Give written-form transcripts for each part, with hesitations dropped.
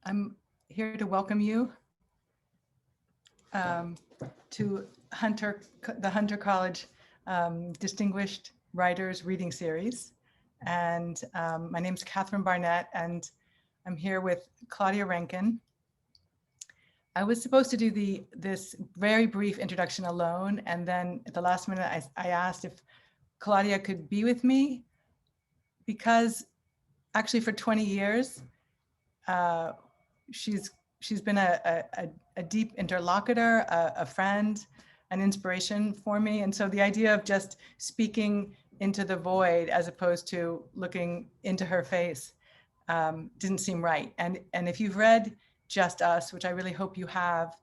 I'm here to welcome you to the Hunter College Distinguished Writers Reading Series. And my name is Catherine Barnett, and I'm here with Claudia Rankine. I was supposed to do this very brief introduction alone, and then at the last minute, I asked if Claudia could be with me, because actually for 20 years, she's been a deep interlocutor, a friend, an inspiration for me. And so the idea of just speaking into the void as opposed to looking into her face didn't seem right. And if you've read Just Us, which I really hope you have,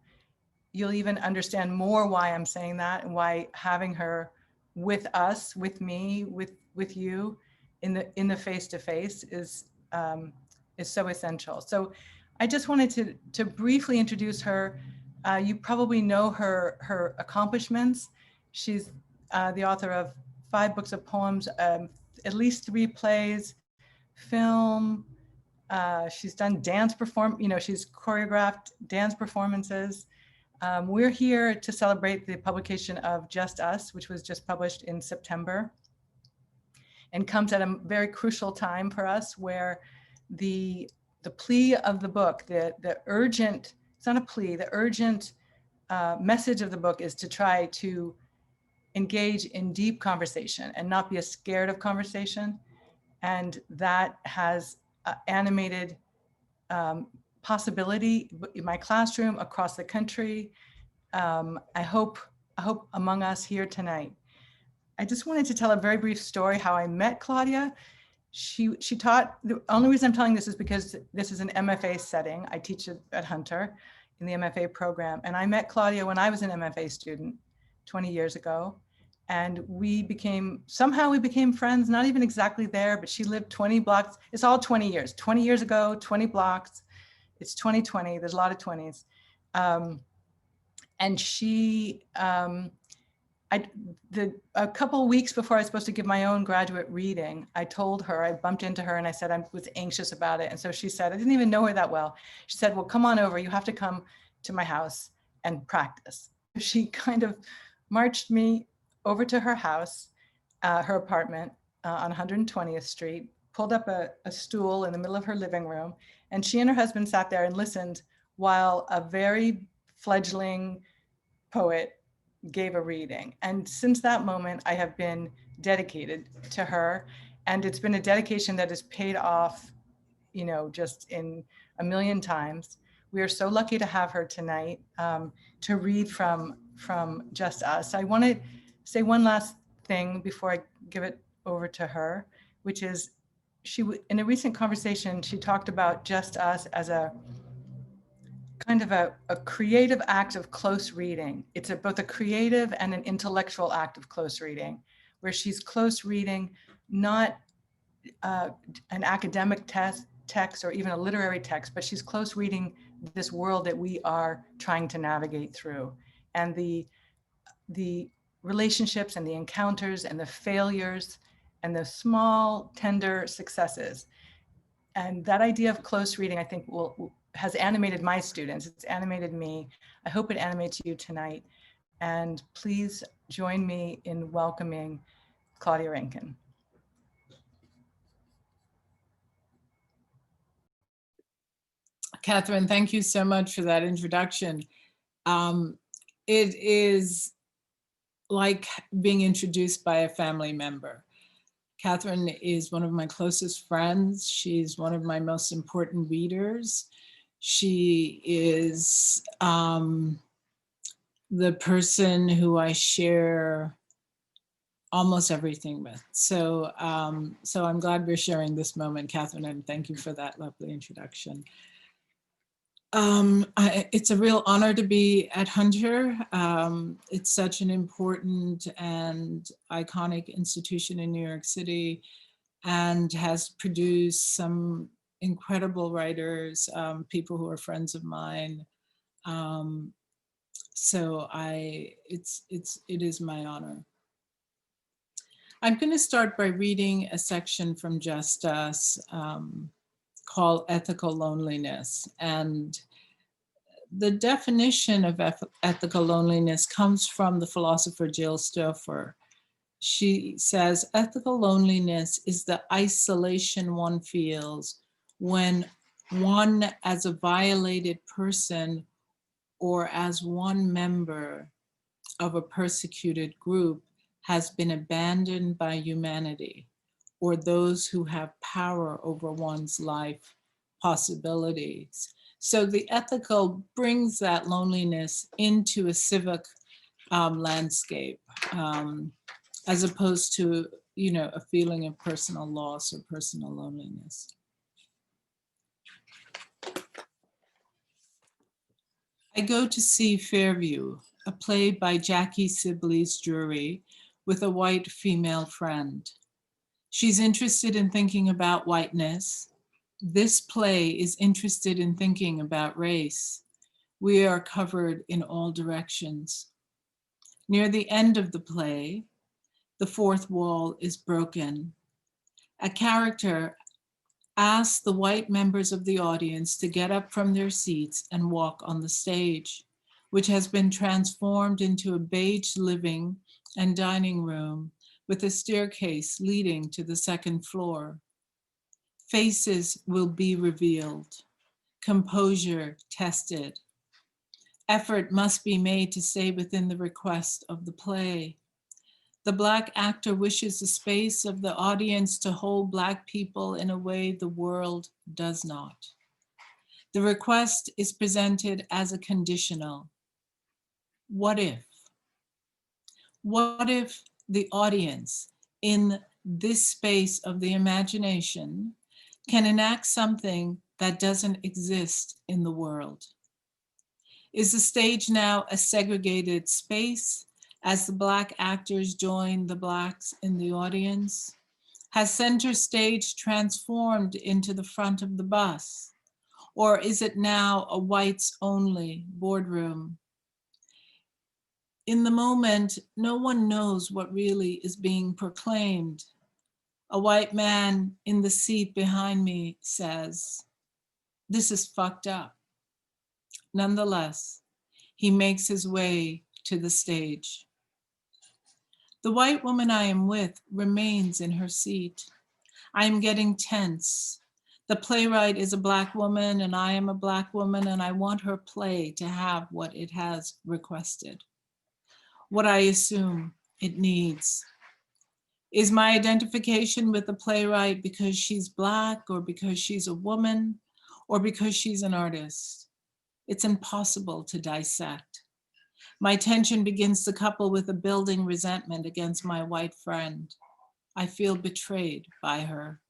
you'll even understand more why I'm saying that and why having her with us, with me, with you in the face-to-face is so essential. So I just wanted to briefly introduce her. You probably know her accomplishments. She's the author of 5 books of poems, at least 3 plays, film. She's done dance she's choreographed dance performances. We're here to celebrate the publication of Just Us, which was just published in September, and comes at a very crucial time for us, where the plea of the book, the urgent, it's not a plea, the urgent message of the book is to try to engage in deep conversation and not be scared of conversation. And that has animated possibility in my classroom, across the country. I hope among us here tonight. I just wanted to tell a very brief story how I met Claudia. She taught, the only reason I'm telling this is because this is an MFA setting. I teach at Hunter in the MFA program. And I met Claudia when I was an MFA student 20 years ago. And somehow we became friends, not even exactly there, but she lived 20 blocks. It's all 20 years ago, 20 blocks. It's 2020, there's a lot of 20s. And she, a couple of weeks before I was supposed to give my own graduate reading, I told her, I bumped into her and I said I was anxious about it. And so she said, I didn't even know her that well. She said, well, come on over. You have to come to my house and practice. She kind of marched me over to her house, her apartment on 120th Street, pulled up a stool in the middle of her living room. And she and her husband sat there and listened while a very fledgling poet gave a reading. And since that moment, I have been dedicated to her. And it's been a dedication that has paid off, just in a million times. We are so lucky to have her tonight to read from Just Us. I want to say one last thing before I give it over to her, which is in a recent conversation, she talked about Just Us as a kind of a creative act of close reading. It's both a creative and an intellectual act of close reading, where she's close reading, not an academic text or even a literary text, but she's close reading this world that we are trying to navigate through. And the relationships and the encounters and the failures and the small, tender successes. And that idea of close reading, I think, has animated my students. It's animated me. I hope it animates you tonight. And please join me in welcoming Claudia Rankine. Catherine, thank you so much for that introduction. It is like being introduced by a family member. Catherine is one of my closest friends. She's one of my most important readers. She is the person who I share almost everything with. So I'm glad we're sharing this moment, Catherine, and thank you for that lovely introduction. It's a real honor to be at Hunter. It's such an important and iconic institution in New York City and has produced some incredible writers, people who are friends of mine. So it is my honor. I'm going to start by reading a section from Just Us. called Ethical Loneliness. And the definition of ethical loneliness comes from the philosopher Jill Stouffer. She says, ethical loneliness is the isolation one feels when one, as a violated person or as one member of a persecuted group, has been abandoned by humanity or those who have power over one's life possibilities. So the ethical brings that loneliness into a civic landscape, as opposed to, a feeling of personal loss or personal loneliness. I go to see Fairview, a play by Jackie Sibley's Jury, with a white female friend. She's interested in thinking about whiteness. This play is interested in thinking about race. We are covered in all directions. Near the end of the play, the fourth wall is broken. A character asks the white members of the audience to get up from their seats and walk on the stage, which has been transformed into a beige living and dining room with a staircase leading to the second floor. Faces will be revealed, composure tested. Effort must be made to stay within the request of the play. The Black actor wishes the space of the audience to hold Black people in a way the world does not. The request is presented as a conditional. What if? What if the audience in this space of the imagination can enact something that doesn't exist in the world? Is the stage now a segregated space as the Black actors join the Blacks in the audience? Has center stage transformed into the front of the bus? Or is it now a whites only boardroom? In the moment, no one knows what really is being proclaimed. A white man in the seat behind me says, "This is fucked up." Nonetheless, he makes his way to the stage. The white woman I am with remains in her seat. I am getting tense. The playwright is a Black woman and I am a Black woman, and I want her play to have what it has requested, what I assume it needs. Is my identification with the playwright because she's Black or because she's a woman or because she's an artist? It's impossible to dissect. My tension begins to couple with a building resentment against my white friend. I feel betrayed by her.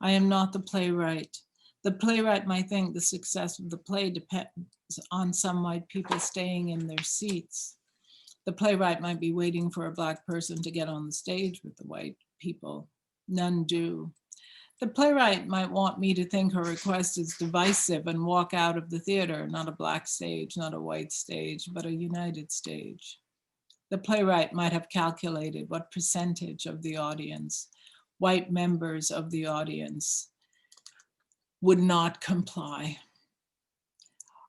I am not the playwright. The playwright might think the success of the play depends on some white people staying in their seats. The playwright might be waiting for a Black person to get on the stage with the white people. None do. The playwright might want me to think her request is divisive and walk out of the theater, not a Black stage, not a white stage, but a united stage. The playwright might have calculated what percentage of the audience, white members of the audience, would not comply.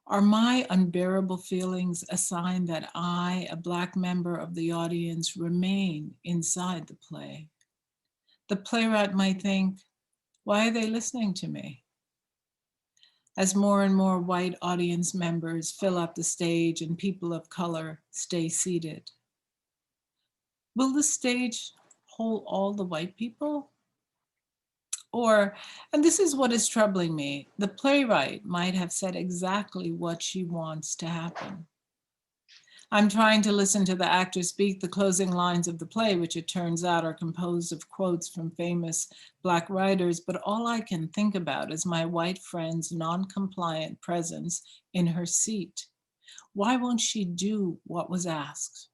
Are my unbearable feelings a sign that I, a Black member of the audience, remain inside the play? The playwright might think, why are they listening to me? As more and more white audience members fill up the stage and people of color stay seated, will the stage hold all the white people? Or, and this is what is troubling me, the playwright might have said exactly what she wants to happen. I'm trying to listen to the actor speak the closing lines of the play, which it turns out are composed of quotes from famous Black writers, but all I can think about is my white friend's non-compliant presence in her seat. Why won't she do what was asked?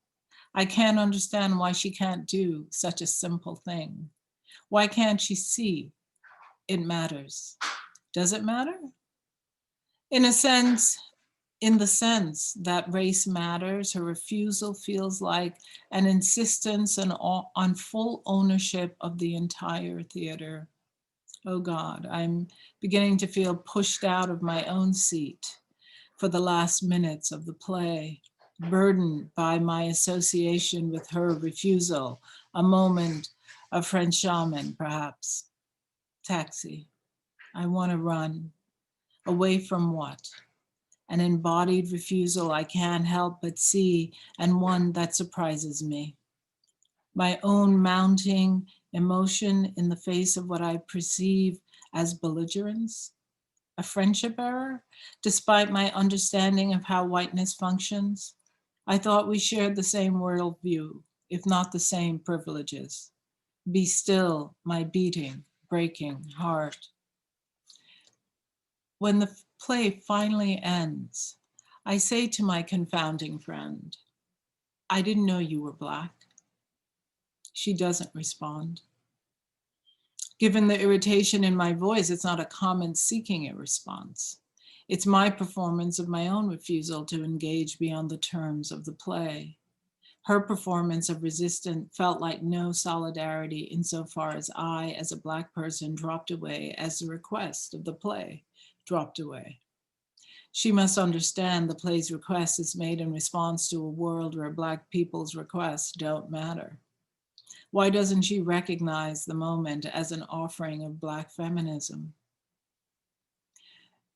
I can't understand why she can't do such a simple thing. Why can't she see it matters? Does it matter? In a sense, in the sense that race matters, her refusal feels like an insistence on full ownership of the entire theater. Oh God, I'm beginning to feel pushed out of my own seat for the last minutes of the play, burdened by my association with her refusal, a moment of French shaman, perhaps. Taxi. I want to run. Away from what? An embodied refusal I can't help but see, and one that surprises me. My own mounting emotion in the face of what I perceive as belligerence, a friendship error, despite my understanding of how whiteness functions. I thought we shared the same worldview, if not the same privileges. Be still, my beating, breaking heart. When the play finally ends, I say to my confounding friend, I didn't know you were Black. She doesn't respond. Given the irritation in my voice, it's not a comment seeking a response. It's my performance of my own refusal to engage beyond the terms of the play. Her performance of resistance felt like no solidarity insofar as I, as a Black person, dropped away as the request of the play dropped away. She must understand the play's request is made in response to a world where Black people's requests don't matter. Why doesn't she recognize the moment as an offering of Black feminism?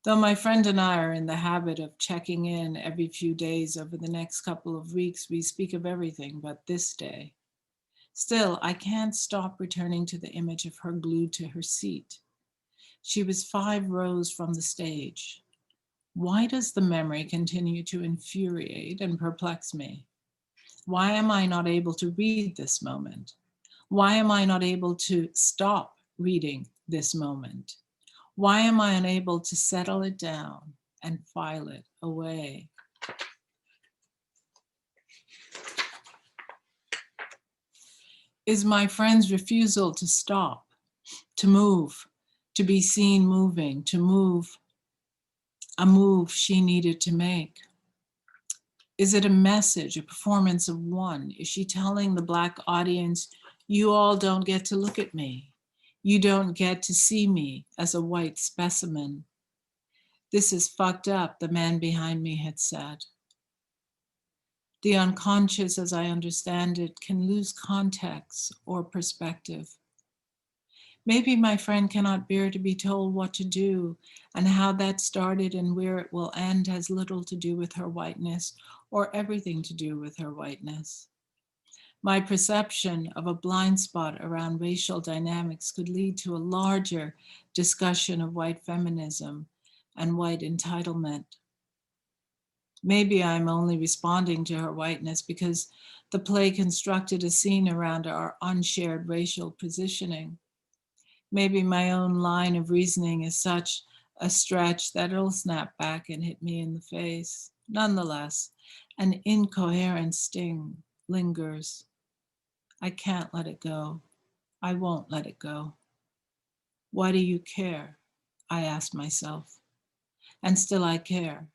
Though my friend and I are in the habit of checking in every few days over the next couple of weeks, we speak of everything but this day. Still, I can't stop returning to the image of her glued to her seat. She was 5 rows from the stage. Why does the memory continue to infuriate and perplex me? Why am I not able to read this moment? Why am I not able to stop reading this moment? Why am I unable to settle it down and file it away? Is my friend's refusal to stop, to move, to be seen moving, to move, a move she needed to make? Is it a message, a performance of one? Is she telling the Black audience, you all don't get to look at me. You don't get to see me as a white specimen. This is fucked up, the man behind me had said. The unconscious, as I understand it, can lose context or perspective. Maybe my friend cannot bear to be told what to do, and how that started and where it will end has little to do with her whiteness or everything to do with her whiteness. My perception of a blind spot around racial dynamics could lead to a larger discussion of white feminism and white entitlement. Maybe I'm only responding to her whiteness because the play constructed a scene around our unshared racial positioning. Maybe my own line of reasoning is such a stretch that it'll snap back and hit me in the face. Nonetheless, an incoherent sting lingers. I can't let it go. I won't let it go. Why do you care? I ask myself. And still I care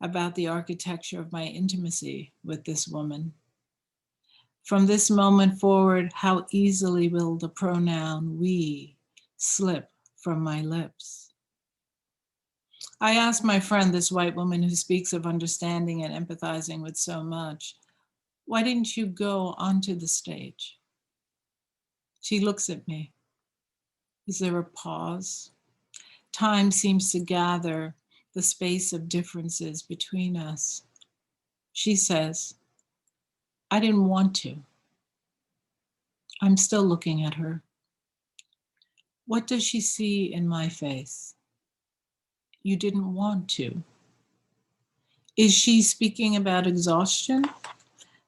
about the architecture of my intimacy with this woman. From this moment forward, how easily will the pronoun we slip from my lips? I asked my friend, this white woman who speaks of understanding and empathizing with so much, why didn't you go onto the stage? She looks at me. Is there a pause? Time seems to gather the space of differences between us. She says, I didn't want to. I'm still looking at her. What does she see in my face? You didn't want to. Is she speaking about exhaustion?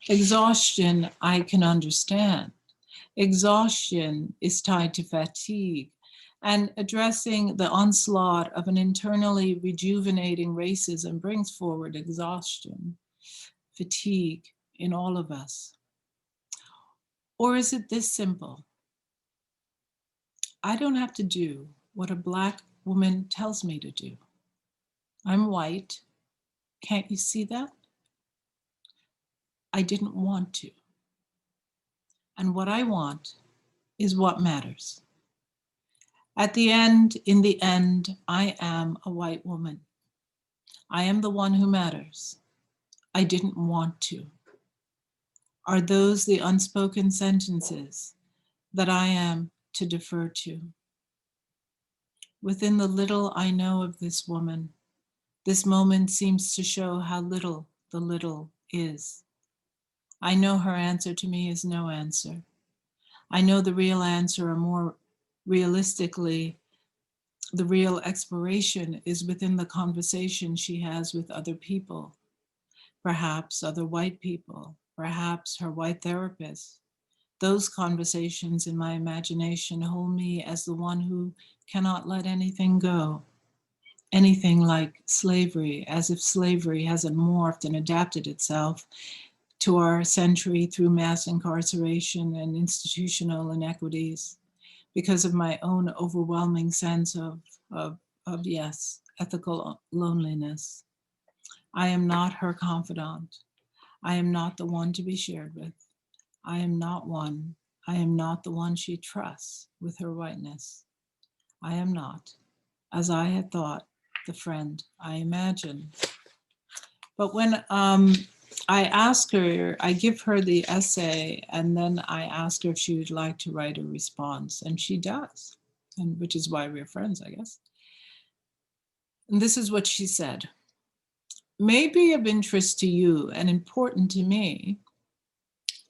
Exhaustion, I can understand. Exhaustion is tied to fatigue, and addressing the onslaught of an internally rejuvenating racism brings forward exhaustion, fatigue in all of us. Or is it this simple? I don't have to do what a Black woman tells me to do. I'm white. Can't you see that? I didn't want to. And what I want is what matters. In the end, I am a white woman. I am the one who matters. I didn't want to. Are those the unspoken sentences that I am to defer to? Within the little I know of this woman, this moment seems to show how little the little is. I know her answer to me is no answer. I know the real answer, or more realistically, the real exploration is within the conversation she has with other people, perhaps other white people, perhaps her white therapist. Those conversations in my imagination hold me as the one who cannot let anything go. Anything like slavery, as if slavery hasn't morphed and adapted itself to our century through mass incarceration and institutional inequities, because of my own overwhelming sense of yes, ethical loneliness. I am not her confidant. I am not the one to be shared with. I am not one. I am not the one she trusts with her whiteness. I am not, as I had thought, the friend I imagined. But when I ask her, I give her the essay, and then I ask her if she would like to write a response, and she does, and which is why we're friends, I guess. And this is what she said. May be of interest to you and important to me.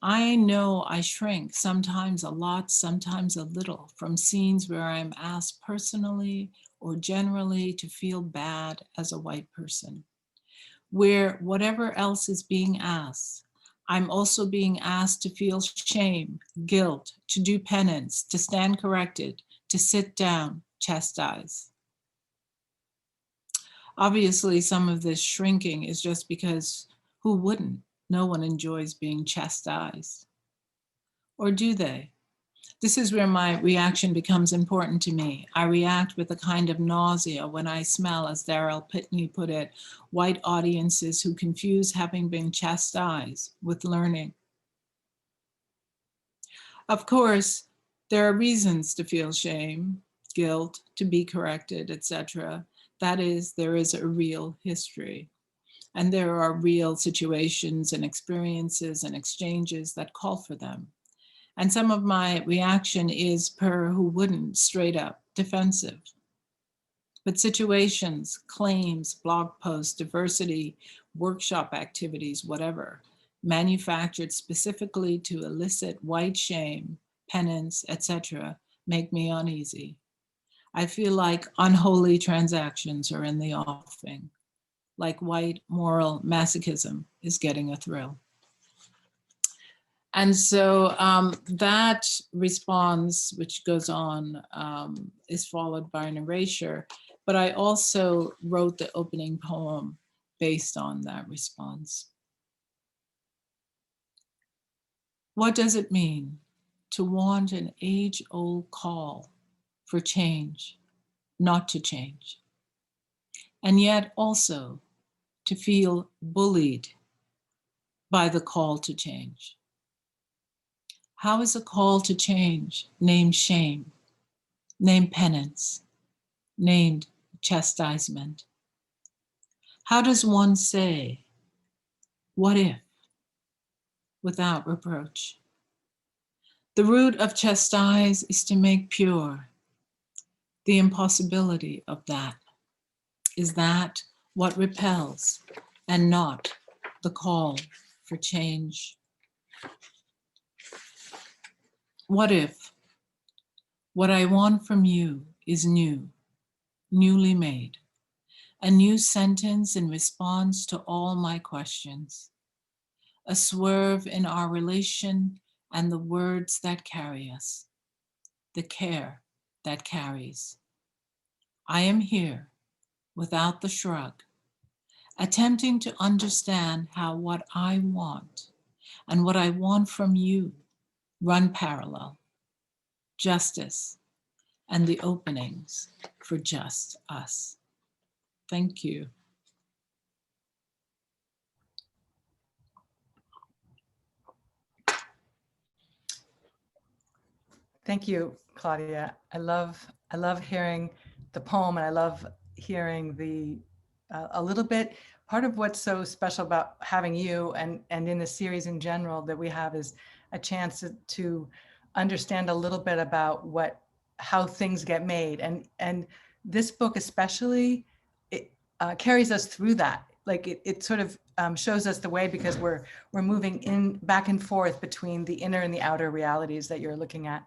I know I shrink, sometimes a lot, sometimes a little, from scenes where I'm asked personally or generally to feel bad as a white person, where whatever else is being asked, I'm also being asked to feel shame, guilt, to do penance, to stand corrected, to sit down, chastise. Obviously, some of this shrinking is just because who wouldn't? No one enjoys being chastised. Or do they? This is where my reaction becomes important to me. I react with a kind of nausea when I smell, as Darrell Pitney put it, white audiences who confuse having been chastised with learning. Of course, there are reasons to feel shame, guilt, to be corrected, etc. That is, there is a real history. And there are real situations and experiences and exchanges that call for them. And some of my reaction is per who wouldn't, straight up defensive. But situations, claims, blog posts, diversity, workshop activities, whatever, manufactured specifically to elicit white shame, penance, etc., make me uneasy. I feel like unholy transactions are in the offing, like white moral masochism is getting a thrill. And so that response, which goes on, is followed by an erasure. But I also wrote the opening poem based on that response. What does it mean to want an age-old call for change, not to change? And yet also to feel bullied by the call to change. How is a call to change named shame, named penance, named chastisement? How does one say, what if, without reproach? The root of chastise is to make pure. The impossibility of that. Is that what repels and not the call for change? What if what I want from you is new, newly made, a new sentence in response to all my questions, a swerve in our relation and the words that carry us, the care that carries. I am here without the shrug, attempting to understand how what I want and what I want from you run parallel, justice and the openings for just us. Thank you. Thank you, Claudia. I love hearing the poem, and I love hearing the a little bit. Part of what's so special about having you and in the series in general that we have is a chance to understand a little bit about how things get made, and this book especially, it carries us through that. Like it sort of shows us the way, because we're moving in back and forth between the inner and the outer realities that you're looking at.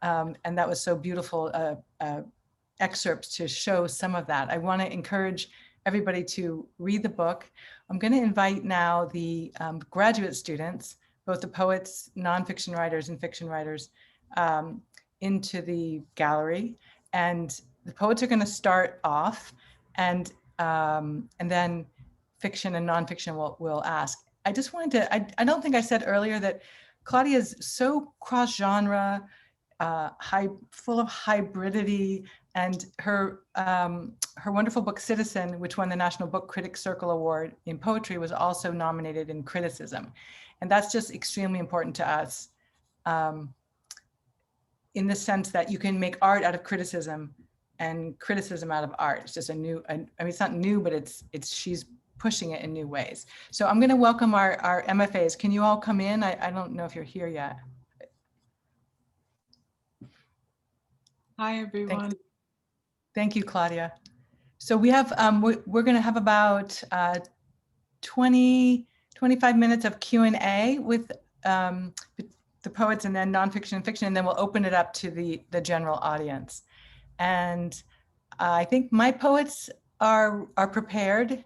And that was so beautiful excerpts to show some of that. I want to encourage everybody to read the book. I'm going to invite now the graduate students, both the poets, nonfiction writers, and fiction writers, into the gallery. And the poets are going to start off, and then fiction and nonfiction will ask. I just wanted to, I don't think I said earlier that Claudia is so cross-genre, full of hybridity, and her wonderful book Citizen, which won the National Book Critics Circle Award in poetry, was also nominated in criticism, and that's just extremely important to us, in the sense that you can make art out of criticism and criticism out of art. It's just a new, I mean, it's not new, but she's pushing it in new ways. So I'm going to welcome our MFAs. Can you all come in? I don't know if you're here yet. Hi, everyone. Thank you, Claudia. So we have, we're going to have about 20, 25 minutes of Q&A with the poets, and then nonfiction and fiction, and then we'll open it up to the general audience. And I think my poets are prepared.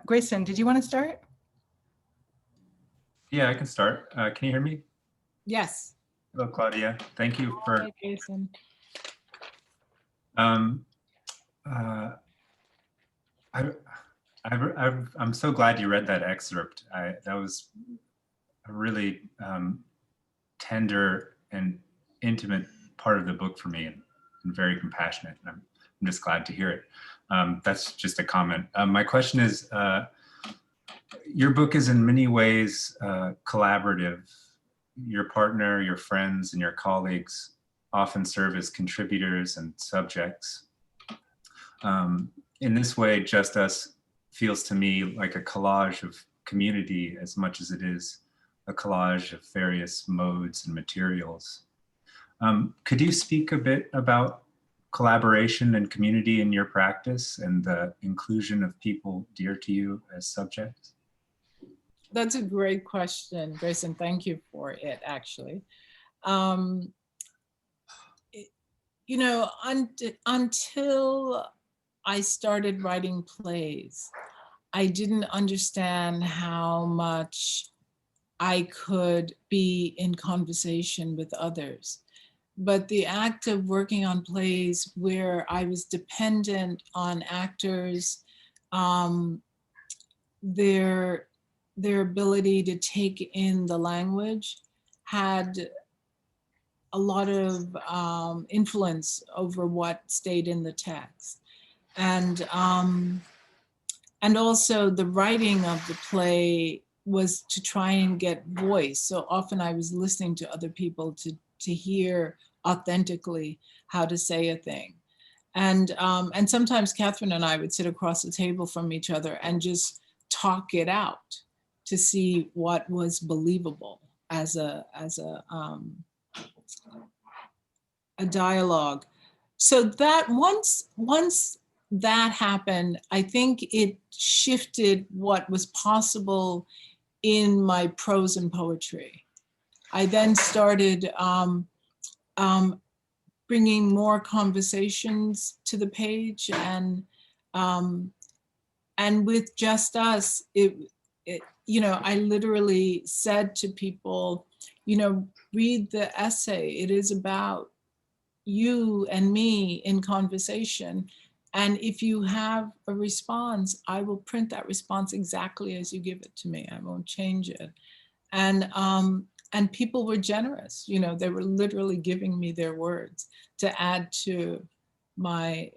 Grayson, did you want to start? Yeah, I can start. Can you hear me? Yes. Hello, Claudia. Thank you for. Hi, Jason. I'm so glad you read that excerpt. That was a really tender and intimate part of the book for me, and very compassionate. And I'm just glad to hear it. That's just a comment. My question is, your book is in many ways collaborative. Your partner, your friends, and your colleagues often serve as contributors and subjects. In this way, Just Us feels to me like a collage of community as much as it is a collage of various modes and materials. Could you speak a bit about collaboration and community in your practice, and the inclusion of people dear to you as subjects? That's a great question, Grayson. Thank you for it, actually. You know, until I started writing plays, I didn't understand how much I could be in conversation with others. But the act of working on plays where I was dependent on actors, their ability to take in the language had a lot of influence over what stayed in the text. And also the writing of the play was to try and get voice. So often I was listening to other people to hear authentically how to say a thing. And sometimes Catherine and I would sit across the table from each other and just talk it out to see what was believable as a dialogue. So that once that happened, I think it shifted what was possible in my prose and poetry. I then started bringing more conversations to the page, and with Just Us, you know, I literally said to people, you know, read the essay. It is about you and me in conversation. And if you have a response, I will print that response exactly as you give it to me. I won't change it. And people were generous. You know, they were literally giving me their words to add to my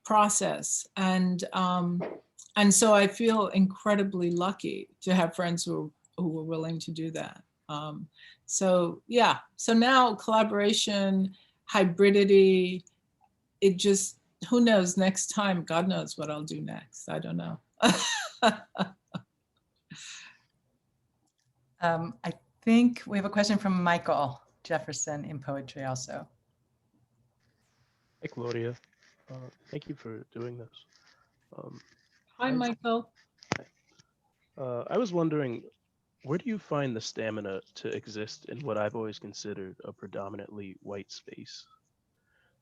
process. And so I feel incredibly lucky to have friends who were willing to do that. So yeah, so now collaboration, hybridity, it just, who knows next time, God knows what I'll do next. I don't know. I think we have a question from Michael Jefferson in poetry also. Hey, Claudia. Thank you for doing this. Um, Hi, Michael. I was wondering, where do you find the stamina to exist in what I've always considered a predominantly white space?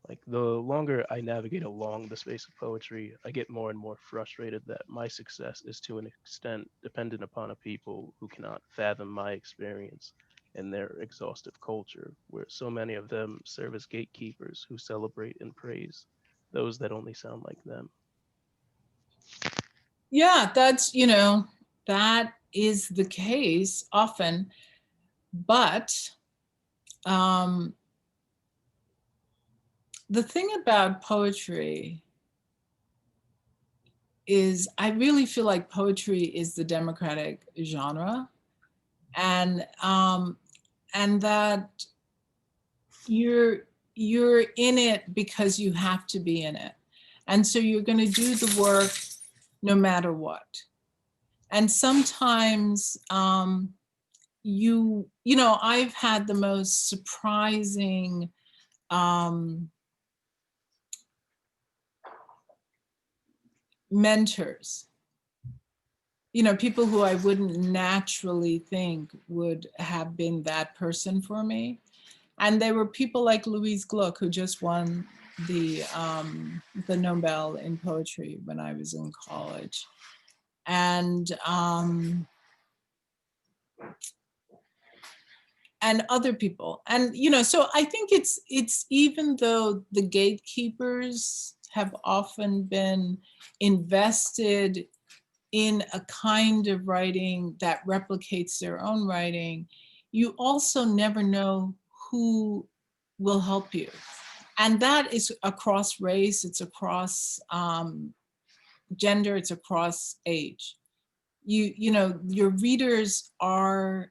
Like, the longer I navigate along the space of poetry, I get more and more frustrated that my success is to an extent dependent upon a people who cannot fathom my experience and their exhaustive culture, where so many of them serve as gatekeepers who celebrate and praise those that only sound like them. Yeah, that's, you know, that is the case often, but the thing about poetry is I really feel like poetry is the democratic genre, and that you're in it because you have to be in it, and so you're going to do the work no matter what. And sometimes you know, I've had the most surprising mentors, you know, people who I wouldn't naturally think would have been that person for me. And they were people like Louise Gluck, who just won the Nobel in poetry when I was in college. And other people. And, you know, so I think it's even though the gatekeepers have often been invested in a kind of writing that replicates their own writing, you also never know who will help you. And that is across race, it's across gender, it's across age. You know, your readers are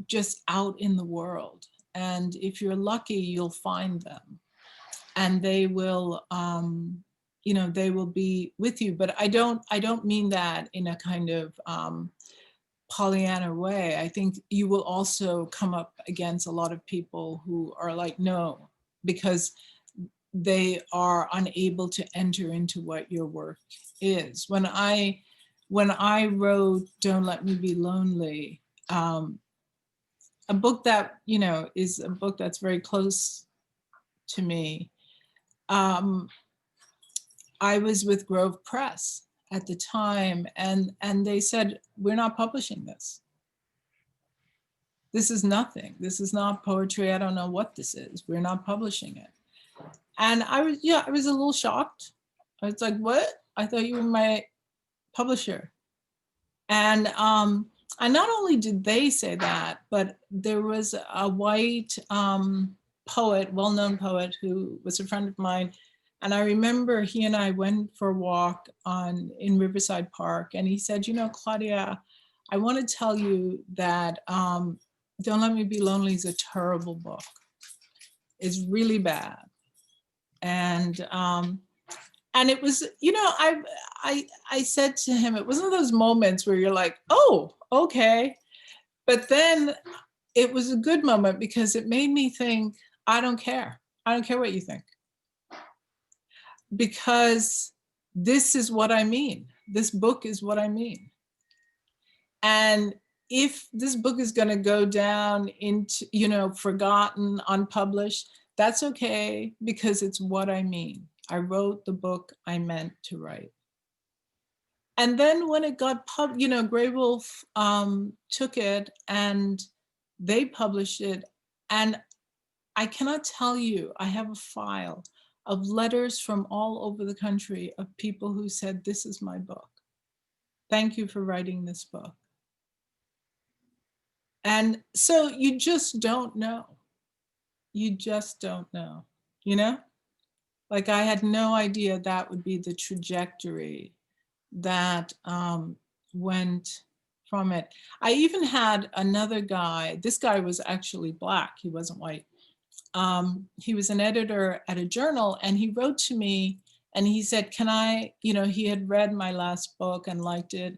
just out in the world. And if you're lucky, you'll find them. And they will, you know, they will be with you. But I don't mean that in a kind of Pollyanna way. I think you will also come up against a lot of people who are like, no, because they are unable to enter into what your work is. When I wrote Don't Let Me Be Lonely, a book that, you know, is a book that's very close to me. I was with Grove Press at the time, and they said, we're not publishing this. This is nothing. This is not poetry. I don't know what this is. We're not publishing it. And I was a little shocked. I was like, what? I thought you were my publisher. And not only did they say that, but there was a white poet, well-known poet, who was a friend of mine. And I remember he and I went for a walk in Riverside Park. And he said, you know, Claudia, I want to tell you that Don't Let Me Be Lonely is a terrible book. It's really bad. And it was, you know, I said to him, it was one of those moments where you're like, oh, okay. But then it was a good moment because it made me think, I don't care. I don't care what you think. Because this is what I mean. This book is what I mean. And if this book is going to go down into, you know, forgotten, unpublished, that's okay, because it's what I mean. I wrote the book I meant to write. And then when it got you know, Grey Wolf took it and they published it. And I cannot tell you, I have a file of letters from all over the country of people who said, this is my book. Thank you for writing this book. And so you just don't know. You just don't know, you know? Like, I had no idea that would be the trajectory that went from it. I even had another guy, this guy was actually Black, he wasn't white. He was an editor at a journal, and he wrote to me and he said, can I, he had read my last book and liked it.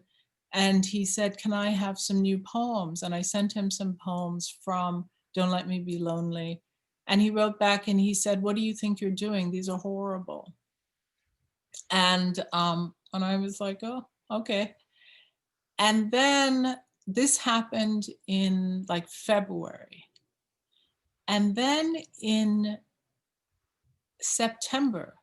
And he said, can I have some new poems? And I sent him some poems from Don't Let Me Be Lonely. And he wrote back and he said, what do you think you're doing? These are horrible. And I was like, oh, okay. And then this happened in like February. And then in September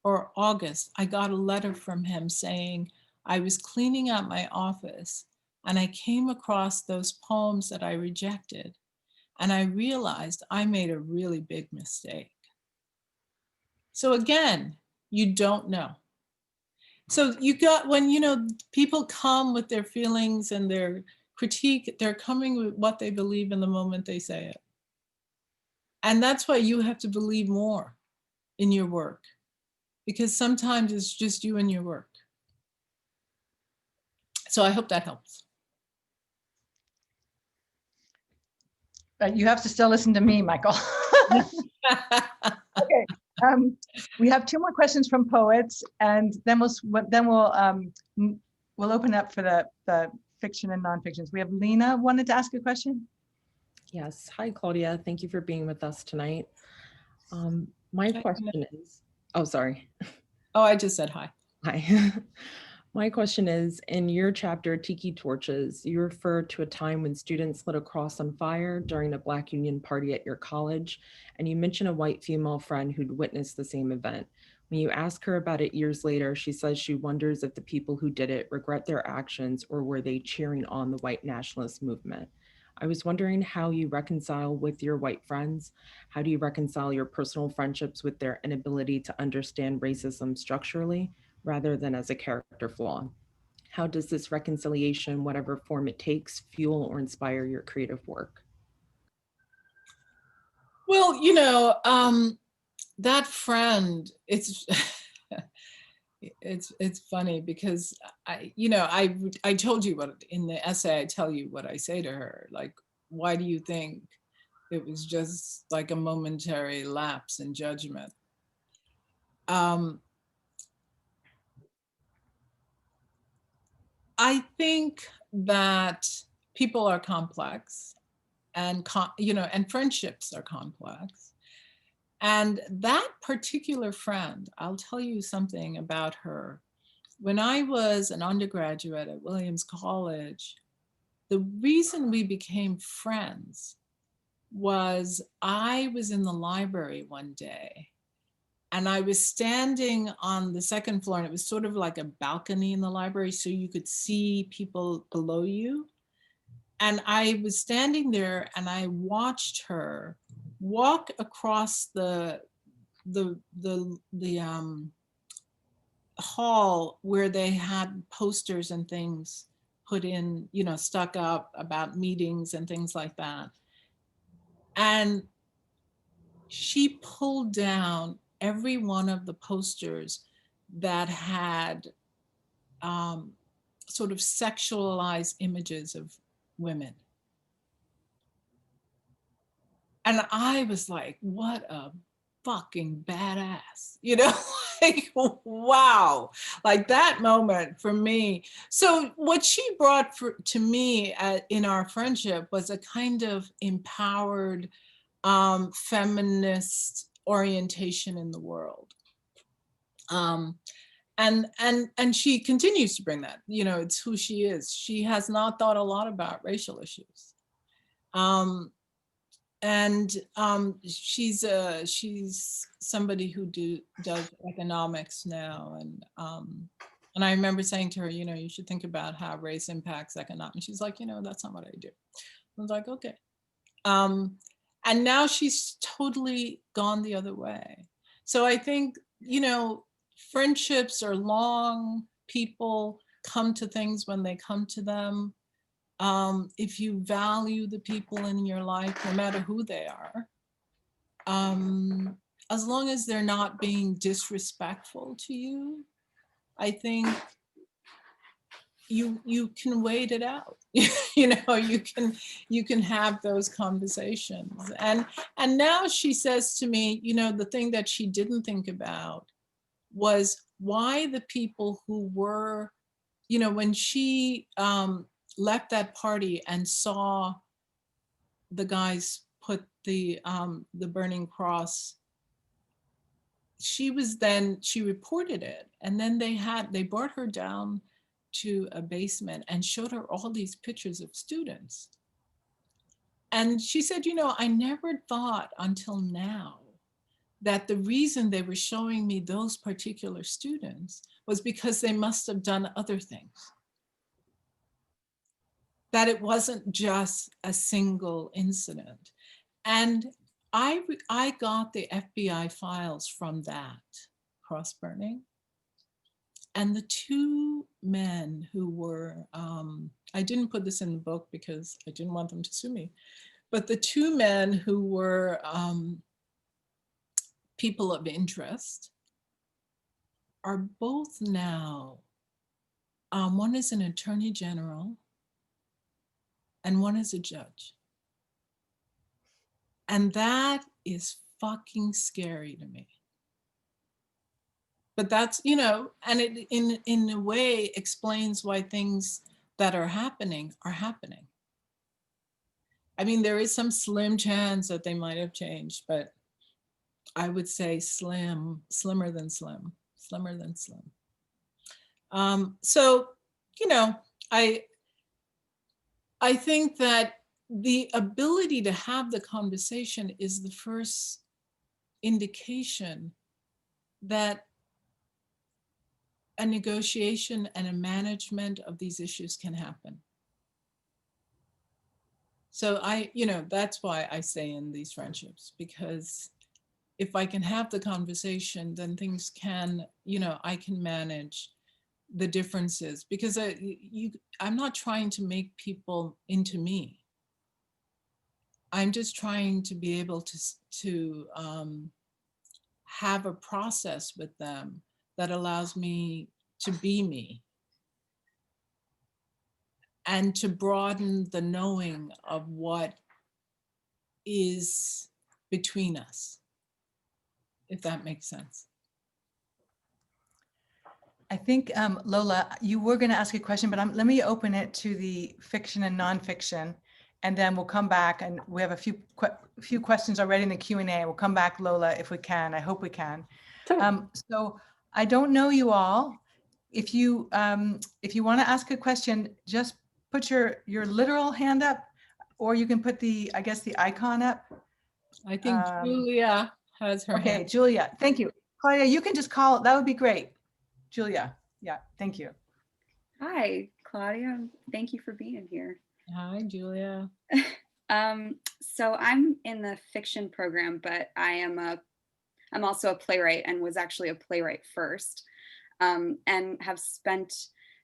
or August, I got a letter from him saying, I was cleaning out my office and I came across those poems that I rejected. And I realized I made a really big mistake. So again, you don't know. So you got, when, people come with their feelings and their critique, they're coming with what they believe in the moment they say it. And that's why you have to believe more in your work, because sometimes it's just you and your work. So I hope that helps. But you have to still listen to me, Michael. Okay. We have 2 more questions from poets, and then we'll open up for the fiction and nonfictions. We have Lena wanted to ask a question. Yes. Hi, Claudia. Thank you for being with us tonight. My question is, oh, sorry. Oh, I just said hi. Hi. My question is, in your chapter, Tiki Torches, you refer to a time when students lit a cross on fire during a Black Union party at your college, and you mention a white female friend who'd witnessed the same event. When you ask her about it years later, she says she wonders if the people who did it regret their actions or were they cheering on the white nationalist movement. I was wondering how you reconcile with your white friends. How do you reconcile your personal friendships with their inability to understand racism structurally rather than as a character flaw? How does this reconciliation, whatever form it takes, fuel or inspire your creative work? Well, that friend, it's it's funny because I told you what in the essay, I tell you what I say to her, like, why do you think it was just like a momentary lapse in judgment? I think that people are complex, and and friendships are complex. And that particular friend, I'll tell you something about her. When I was an undergraduate at Williams College, the reason we became friends was I was in the library one day and I was standing on the second floor, and it was sort of like a balcony in the library, so you could see people below you. And I was standing there and I watched her walk across the hall where they had posters and things put in, stuck up about meetings and things like that. And she pulled down every one of the posters that had sort of sexualized images of women. And I was like, what a fucking badass, like, wow, like that moment for me. So what she brought to me in our friendship was a kind of empowered feminist orientation in the world. And she continues to bring that, it's who she is. She has not thought a lot about racial issues. And she's somebody who does economics now, and I remember saying to her, you should think about how race impacts economics. She's like, that's not what I do. I was like, okay. And now she's totally gone the other way. So I think, friendships are long. People come to things when they come to them. If you value the people in your life, no matter who they are, as long as they're not being disrespectful to you, I think you can wait it out. You know, you can have those conversations. And now she says to me, you know, the thing that she didn't think about was why the people who were, you know, when she left that party and saw the guys put the burning cross, she reported it, and then they brought her down to a basement and showed her all these pictures of students. And she said, you know, I never thought until now that the reason they were showing me those particular students was because they must have done other things. That it wasn't just a single incident. And I got the FBI files from that cross burning. And the two men who were, I didn't put this in the book because I didn't want them to sue me, but the two men who were people of interest are both now, one is an attorney general and one is a judge. And that is fucking scary to me. But that's, you know, and it in a way explains why things that are happening are happening. I mean, there is some slim chance that they might have changed, but I would say slimmer than slim. So, you know, I think that the ability to have the conversation is the first indication that a negotiation and a management of these issues can happen. So you know, that's why I stay in these friendships, because if I can have the conversation, then things can, you know, I can manage the differences, because I'm not trying to make people into me. I'm just trying to be able to have a process with them that allows me to be me and to broaden the knowing of what is between us, if that makes sense. I think, Lola, you were going to ask a question, but let me open it to the fiction and nonfiction, and then we'll come back, and we have a few questions already in the Q&A. We'll come back, Lola, if we can. I hope we can. So I don't know you all. If you want to ask a question, just put your literal hand up, or you can put the icon up. I think Julia has her hand. Okay, Julia, thank you. Claudia, you can just call, that would be great. Julia, yeah, thank you. Hi, Claudia. Thank you for being here. Hi, Julia. So I'm in the fiction program, but I'm also a playwright, and was actually a playwright first, and have spent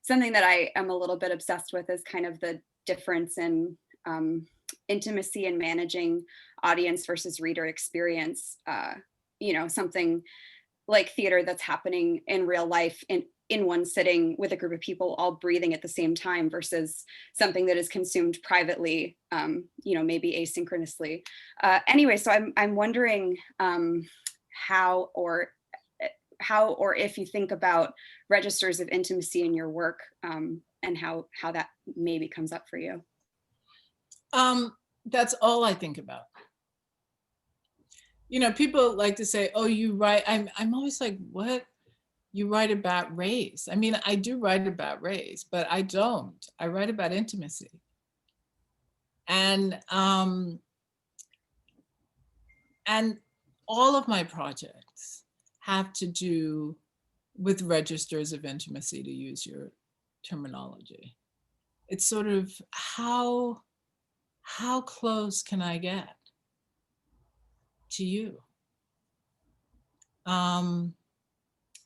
something that I am a little bit obsessed with is kind of the difference in intimacy and managing audience versus reader experience. You know, something like theater that's happening in real life in one sitting with a group of people all breathing at the same time, versus something that is consumed privately, you know, maybe asynchronously. Anyway, so I'm wondering how or if you think about registers of intimacy in your work, and how that maybe comes up for you. That's all I think about. You know, people like to say, oh, you write, I'm always like, what? You write about race. I mean, I do write about race, but I don't. I write about intimacy. And all of my projects have to do with registers of intimacy, to use your terminology. It's sort of how close can I get to you?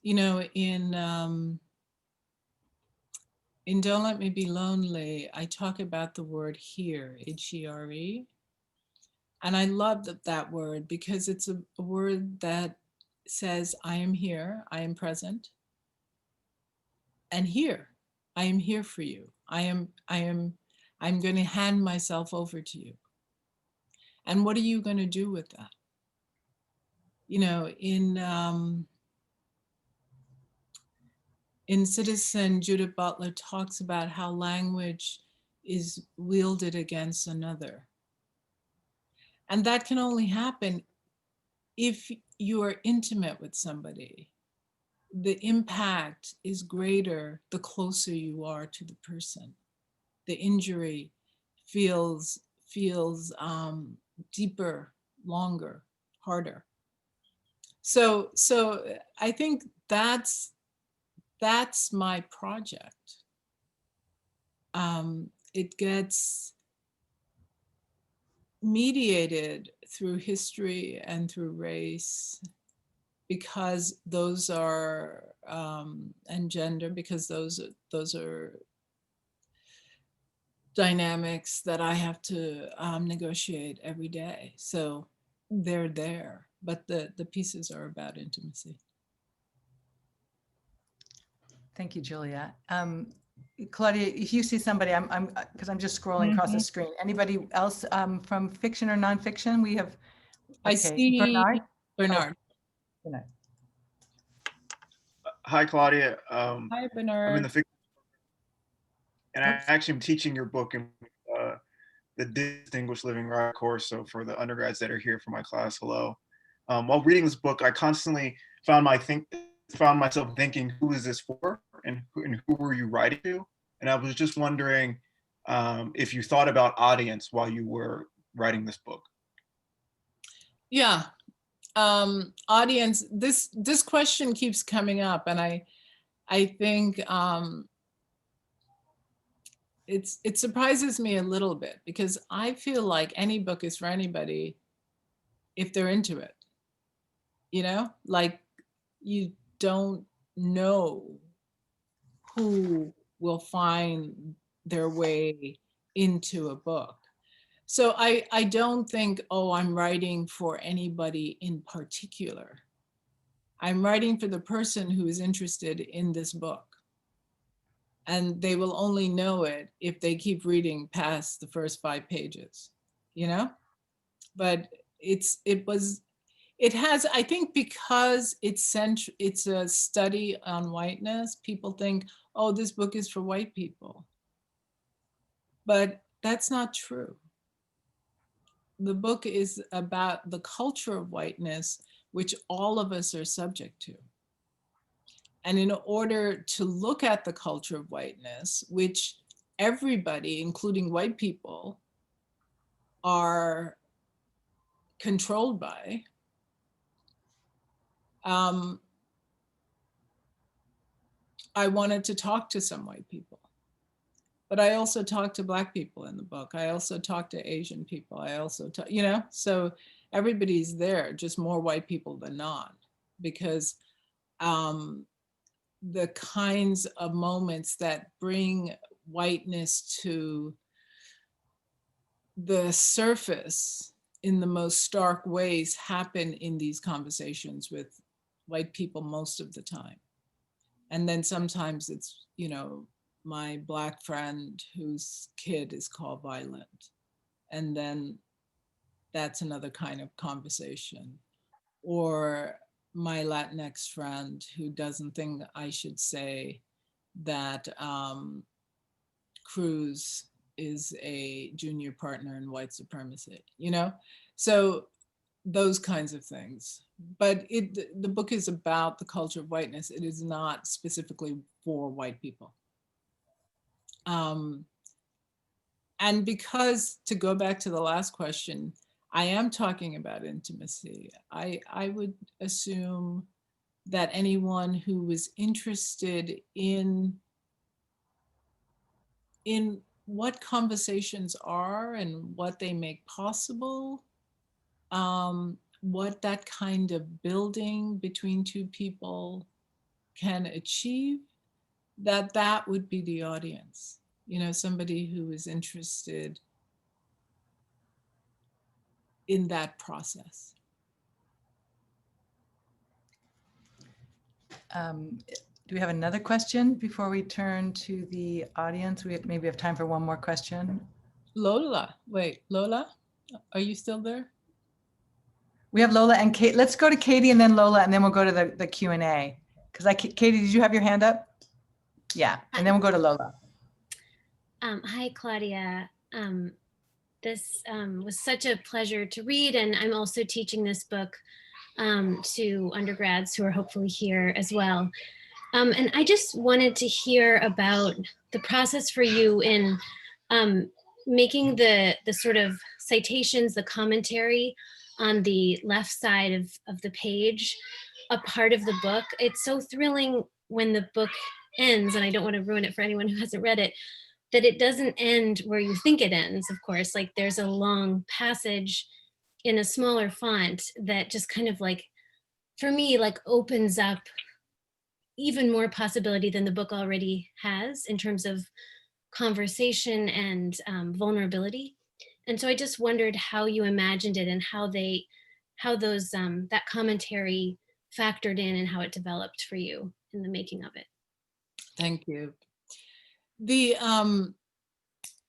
You know, in Don't Let Me Be Lonely, I talk about the word here, H-E-R-E. And I love that word, because it's a word that says, I am here, I am present, and here, I am here for you. I'm going to hand myself over to you. And what are you going to do with that? You know, in Citizen, Judith Butler talks about how language is wielded against another. And that can only happen if you are intimate with somebody. The impact is greater the closer you are to the person. The injury feels deeper, longer, harder. So I think that's my project. It gets mediated through history and through race, because those are and gender, because those are dynamics that I have to negotiate every day. So they're there, but the pieces are about intimacy. Thank you, Julia. Claudia, if you see somebody, because I'm just scrolling across the screen. Anybody else from fiction or nonfiction? We have. I see Bernard. Bernard. Oh, Bernard. Hi, Claudia. Hi, Bernard. I'm in the fiction, and I Oops. actually am teaching your book in the Distinguished Living Writer course. So for the undergrads that are here for my class, hello. While reading this book, I constantly found myself thinking, who is this for, and who were you writing to? And I was just wondering if you thought about audience while you were writing this book. Yeah. Audience, this question keeps coming up, and I think it surprises me a little bit, because I feel like any book is for anybody if they're into it. You know, like, you don't know who will find their way into a book. So I don't think, oh, I'm writing for anybody in particular. I'm writing for the person who is interested in this book. And they will only know it if they keep reading past the first 5 pages, you know? But it has, I think, because it's a study on whiteness, people think, oh, this book is for white people. But that's not true. The book is about the culture of whiteness, which all of us are subject to. And in order to look at the culture of whiteness, which everybody, including white people, are controlled by, I wanted to talk to some white people. But I also talk to Black people in the book. I also talk to Asian people. I also talk, you know, so everybody's there, just more white people than not, because the kinds of moments that bring whiteness to the surface in the most stark ways happen in these conversations with white people most of the time. And then sometimes it's, you know, my Black friend whose kid is called violent. And then that's another kind of conversation. Or my Latinx friend who doesn't think I should say that Cruz is a junior partner in white supremacy, you know? So those kinds of things. But the book is about the culture of whiteness. It is not specifically for white people. And because, to go back to the last question, I am talking about intimacy, I would assume that anyone who was interested in what conversations are and what they make possible, what that kind of building between two people can achieve, that would be the audience. You know, somebody who is interested in that process. Do we have another question before we turn to the audience? We maybe have time for one more question. Lola, wait, Lola, are you still there? We have Lola and Kate. Let's go to Katie and then Lola, and then we'll go to the Q&A. Because Katie, did you have your hand up? Yeah, and then we'll go to Lola. Hi, Claudia. This was such a pleasure to read, and I'm also teaching this book to undergrads who are hopefully here as well. And I just wanted to hear about the process for you in making the sort of citations, the commentary on the left side of the page a part of the book. It's so thrilling when the book ends, and I don't want to ruin it for anyone who hasn't read it, that it doesn't end where you think it ends, of course. Like there's a long passage in a smaller font that just kind of like, for me, like opens up even more possibility than the book already has in terms of conversation and vulnerability. And so I just wondered how you imagined it and how those that commentary factored in and how it developed for you in the making of it. Thank you. The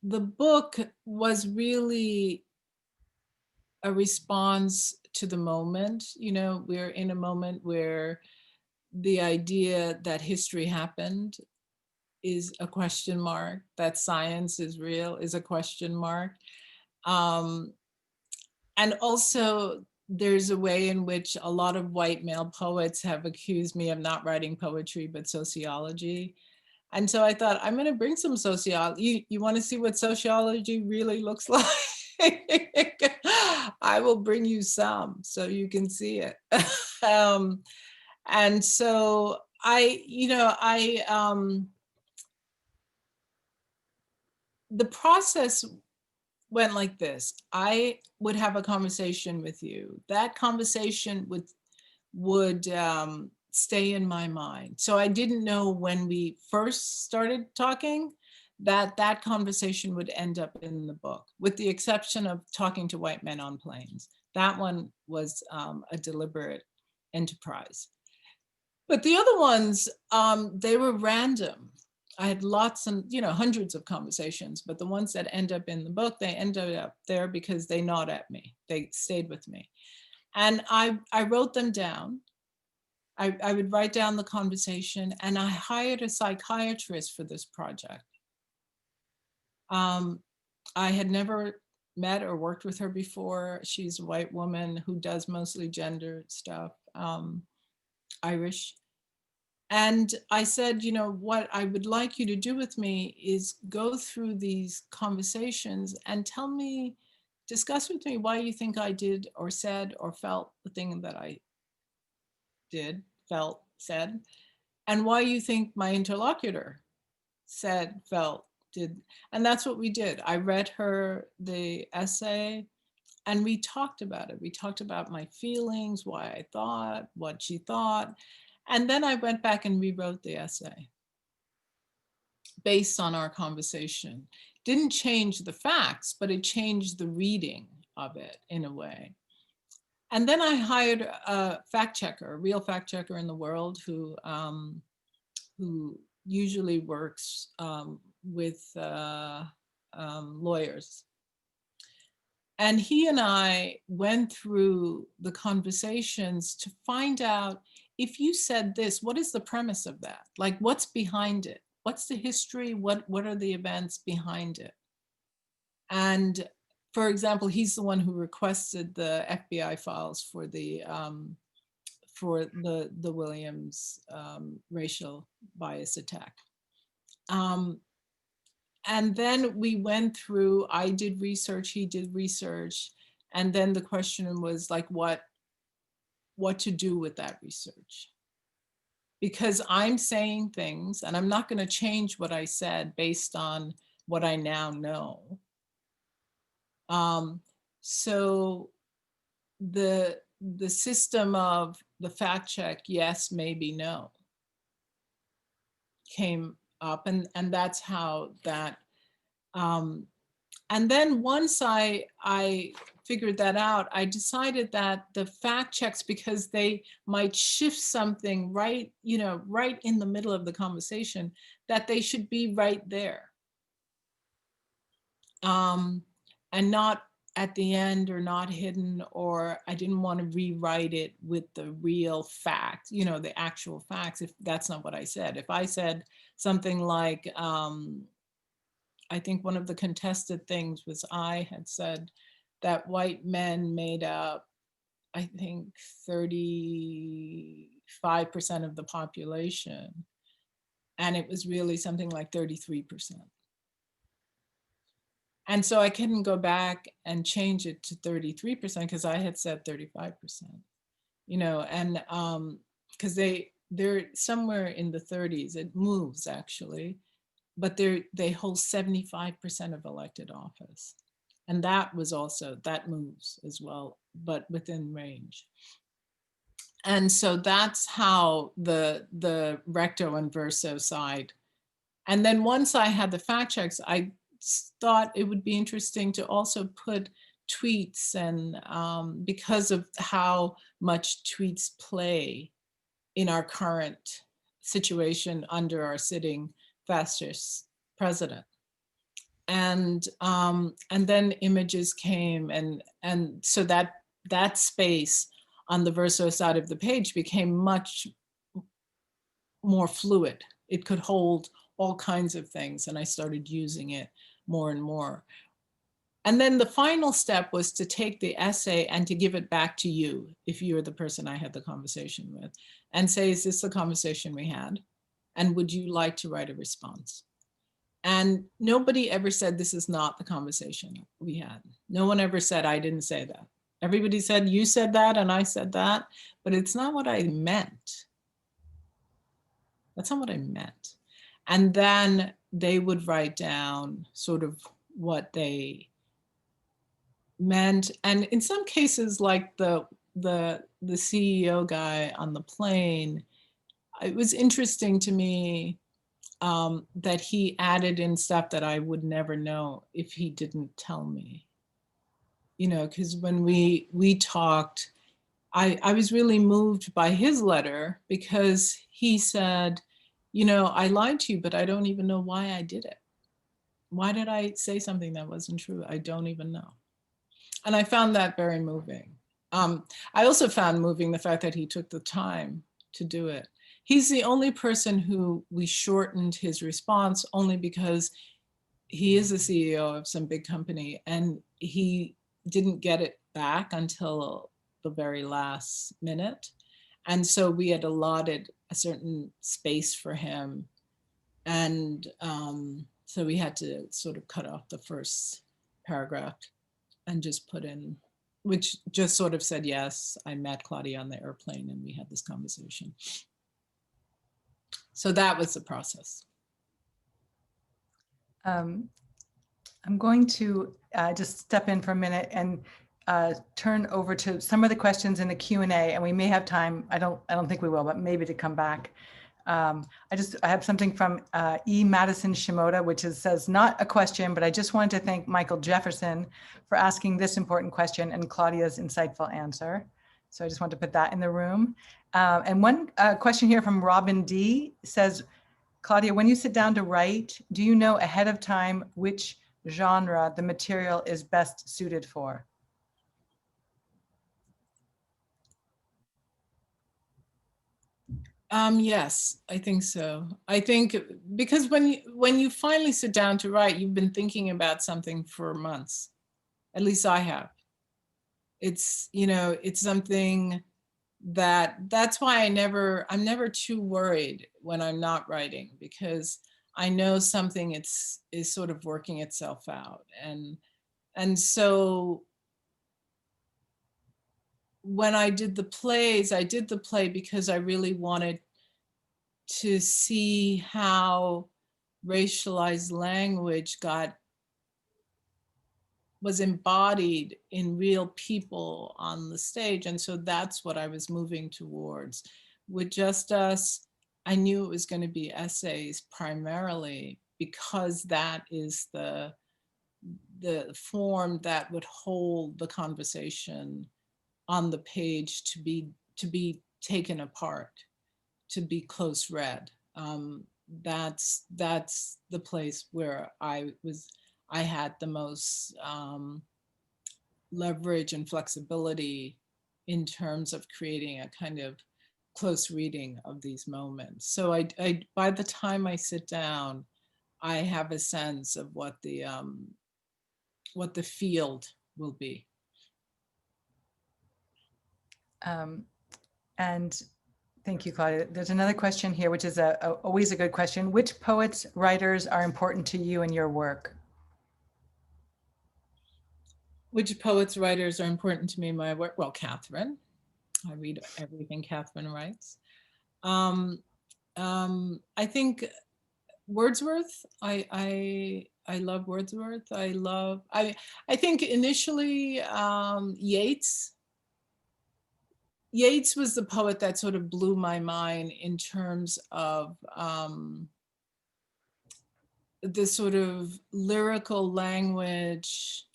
book was really a response to the moment. You know, we're in a moment where the idea that history happened is a question mark, that science is real is a question mark. And also there's a way in which a lot of white male poets have accused me of not writing poetry, but sociology. And so I thought, I'm going to bring some sociology. You want to see what sociology really looks like? I will bring you some so you can see it. And so the process went like this. I would have a conversation with you. That conversation would stay in my mind. So I didn't know when we first started talking that conversation would end up in the book, with the exception of talking to white men on planes. That one was a deliberate enterprise. But the other ones, they were random. I had lots and, hundreds of conversations, but the ones that end up in the book, they ended up there because they gnawed at me. They stayed with me. And I wrote them down. I would write down the conversation, and I hired a psychiatrist for this project. I had never met or worked with her before. She's a white woman who does mostly gender stuff, Irish. And I said, what I would like you to do with me is go through these conversations and discuss with me why you think I did or said or felt the thing that I did, felt, said, and why you think my interlocutor said, felt, did. And that's what we did. I read her the essay and we talked about it. We talked about my feelings, why I thought, what she thought. And then I went back and rewrote the essay based on our conversation. Didn't change the facts, but it changed the reading of it in a way. And then I hired a fact checker, a real fact checker in the world who usually works with lawyers. And he and I went through the conversations to find out, if you said this, what is the premise of that? Like, what's behind it? What's the history? What are the events behind it? And for example, he's the one who requested the FBI files for the Williams racial bias attack. And then we went through, I did research, he did research. And then the question was like, what to do with that research? Because I'm saying things and I'm not going to change what I said based on what I now know. So the system of the fact check, yes, maybe, no, came up, and that's how that. And then once I figured that out, I decided that the fact checks, because they might shift something right, right in the middle of the conversation, that they should be right there. And not at the end, or not hidden, or I didn't want to rewrite it with the real fact, the actual facts, if that's not what I said. If I said something like, I think one of the contested things was I had said that white men made up, I think, 35% of the population. And it was really something like 33%. And so I couldn't go back and change it to 33% because I had said 35%, and because they're somewhere in the 30s, it moves actually, but they hold 75% of elected office. And that moves as well, but within range. And so that's how the recto and verso side. And then once I had the fact checks, I thought it would be interesting to also put tweets, and because of how much tweets play in our current situation under our sitting fascist president. And then images came, and so that space on the verso side of the page became much more fluid. It could hold all kinds of things, and I started using it more and more. And then the final step was to take the essay and to give it back to you, if you're the person I had the conversation with, and say, is this the conversation we had? And would you like to write a response? And nobody ever said, this is not the conversation we had. No one ever said, I didn't say that. Everybody said, you said that and I said that, but it's not what I meant. That's not what I meant. And then they would write down sort of what they meant. And in some cases, like the CEO guy on the plane, it was interesting to me that he added in stuff that I would never know if he didn't tell me. Because when we talked, I was really moved by his letter, because he said, I lied to you, but I don't even know why I did it. Why did I say something that wasn't true? I don't even know. And I found that very moving. I also found moving the fact that he took the time to do it. He's the only person who we shortened his response, only because he is the CEO of some big company and he didn't get it back until the very last minute. And so we had allotted a certain space for him. And so we had to sort of cut off the first paragraph and just put in, which just sort of said, yes, I met Claudia on the airplane and we had this conversation. So that was the process. I'm going to just step in for a minute and turn over to some of the questions in the Q&A, and we may have time. I don't think we will, but maybe to come back. I have something from E. Madison Shimoda, which says, not a question, but I just wanted to thank Michael Jefferson for asking this important question and Claudia's insightful answer. So I just want to put that in the room. And one question here from Robin D. says, Claudia, when you sit down to write, do you know ahead of time which genre the material is best suited for? Yes, I think so. I think because when you finally sit down to write, you've been thinking about something for months. At least I have. It's, it's something that's why I'm never too worried when I'm not writing, because I know something is sort of working itself out. And so when I did the plays, I did the play because I really wanted to see how racialized language was embodied in real people on the stage. And so that's what I was moving towards. With Just Us, I knew it was going to be essays primarily, because that is the form that would hold the conversation on the page to be taken apart, to be close read. That's the place where I had the most leverage and flexibility in terms of creating a kind of close reading of these moments. So I by the time I sit down, I have a sense of what the field will be. And thank you, Claudia. There's another question here, which is always a good question. Which poets, writers are important to you in your work? Which poets, writers are important to me in my work? Well, Catherine. I read everything Catherine writes. I think Wordsworth. I love Wordsworth. I think initially Yeats. Yeats was the poet that sort of blew my mind in terms of the sort of lyrical language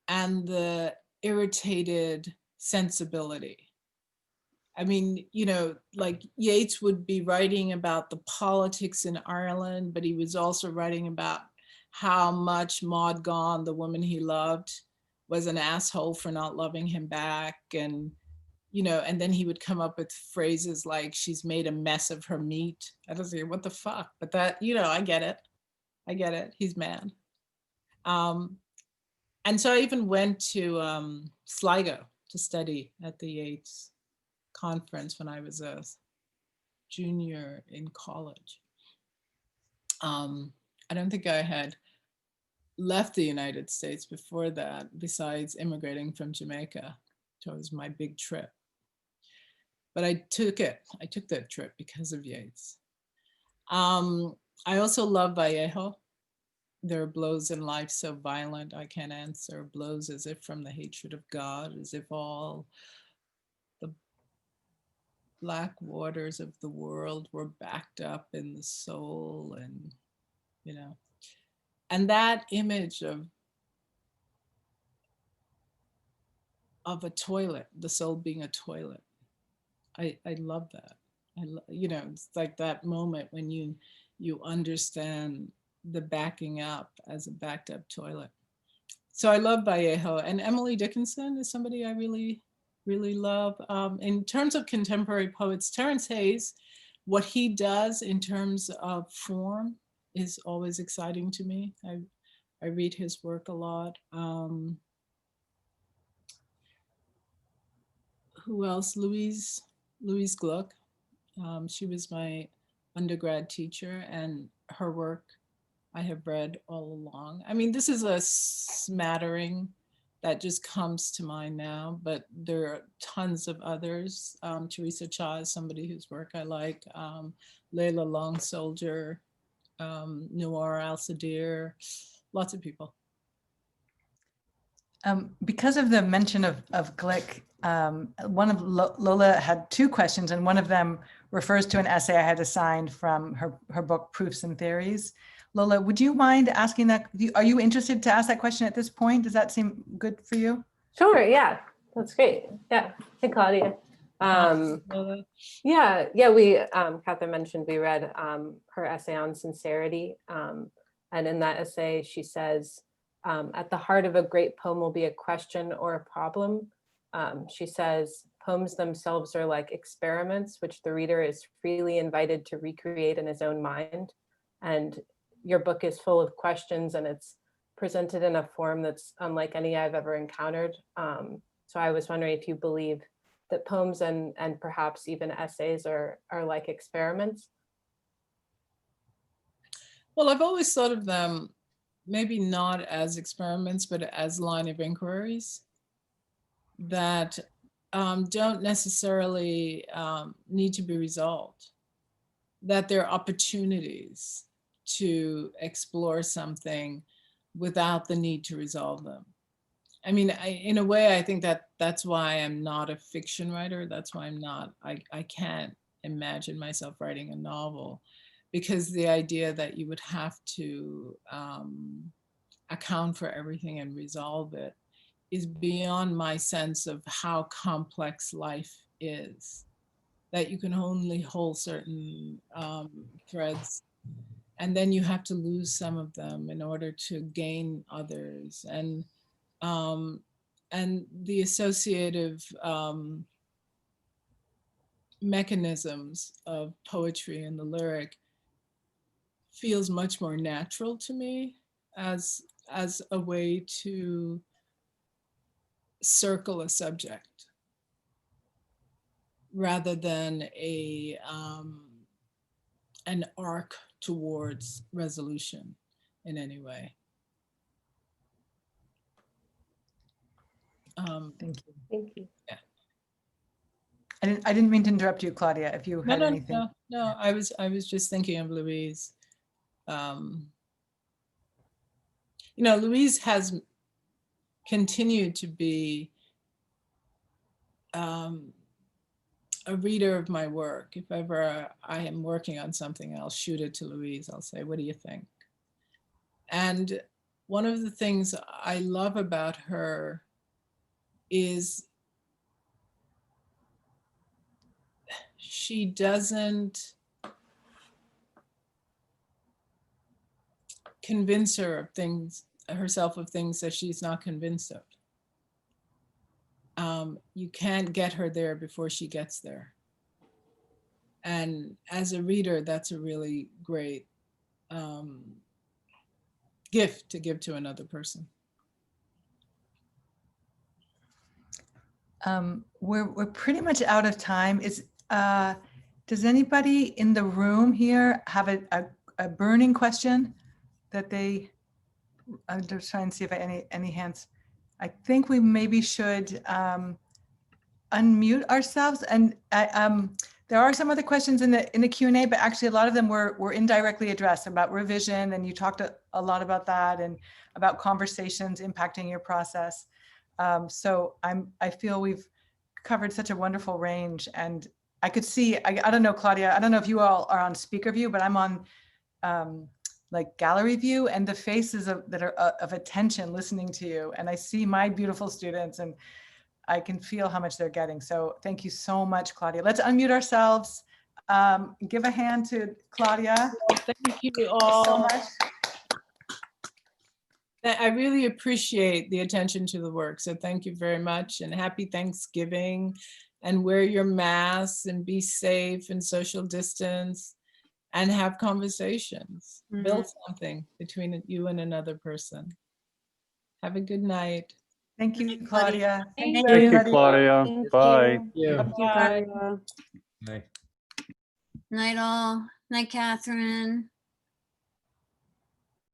and the irritated sensibility. I mean, you know, like Yeats would be writing about the politics in Ireland, but he was also writing about how much Maud Gonne, the woman he loved, was an asshole for not loving him back. And, you know, and then he would come up with phrases like, she's made a mess of her meat. I was like, what the fuck? But that, you know, I get it. He's mad. And so I even went to Sligo to study at the Yeats conference when I was a junior in college. I don't think I had left the United States before that, besides immigrating from Jamaica. So it was my big trip. But I took that trip because of Yeats. I also love Vallejo. There are blows in life so violent I can't answer, blows as if from the hatred of God, as if all the black waters of the world were backed up in the soul, and, you know, and that image of a toilet, the soul being a toilet. I love that. You know, it's like that moment when you understand the backing up as a backed up toilet. So I love Vallejo, and Emily Dickinson is somebody I really, really love. In terms of contemporary poets, Terence Hayes, what he does in terms of form is always exciting to me. I read his work a lot. Who else? Louise Gluck. She was my undergrad teacher, and her work I have read all along. I mean, this is a smattering that just comes to mind now, but there are tons of others. Teresa Cha is somebody whose work I like. Layla Long Soldier, Noir Al-Sadir, lots of people. Because of the mention of Glick, one of Lola had two questions, and one of them refers to an essay I had assigned from her book, Proofs and Theories. Lola, would you mind asking that? Are you interested to ask that question at this point? Does that seem good for you? Sure, yeah, that's great. Yeah, hey Claudia. Yeah, we, Catherine mentioned we read her essay on sincerity. And in that essay, she says, at the heart of a great poem will be a question or a problem. She says, poems themselves are like experiments, which the reader is freely invited to recreate in his own mind. And your book is full of questions, and it's presented in a form that's unlike any I've ever encountered. So I was wondering if you believe that poems and perhaps even essays are like experiments. Well, I've always thought of them maybe not as experiments, but as line of inquiries that don't necessarily need to be resolved, that they're opportunities to explore something without the need to resolve them. I mean, in a way, I think that that's why I'm not a fiction writer. That's why I can't imagine myself writing a novel, because the idea that you would have to account for everything and resolve it is beyond my sense of how complex life is, that you can only hold certain threads, and then you have to lose some of them in order to gain others. And the associative mechanisms of poetry and the lyric feels much more natural to me as a way to circle a subject rather than an arc towards resolution in any way. Thank you. Thank you. Yeah. I didn't mean to interrupt you, Claudia, if you had anything. No, I was just thinking of Louise. You know, Louise has continued to be a reader of my work. If ever I am working on something, I'll shoot it to Louise. I'll say, what do you think? And one of the things I love about her is she doesn't convince herself of things that she's not convinced of. You can't get her there before she gets there. And as a reader, that's a really great gift to give to another person. We're pretty much out of time. Does anybody in the room here have a burning question that I'm just trying to see if any hands. I think we maybe should unmute ourselves, and there are some other questions in the Q&A, but actually a lot of them were indirectly addressed about revision, and you talked a lot about that and about conversations impacting your process. So I feel we've covered such a wonderful range, and I could see, I don't know, Claudia, I don't know if you all are on speaker view, but I'm on like gallery view, and the faces that are of attention listening to you, and I see my beautiful students, and I can feel how much they're getting. So thank you so much, Claudia. Let's unmute ourselves. Give a hand to Claudia. Thank you all so much. I really appreciate the attention to the work. So thank you very much, and happy Thanksgiving, and wear your masks and be safe and social distance and have conversations. Build something between you and another person. Have a good night. Thank you, Claudia. Thank you. Thank you, Claudia. Thank Bye. you. Thank you, Bye. Claudia. Night. Night all. Night, Catherine.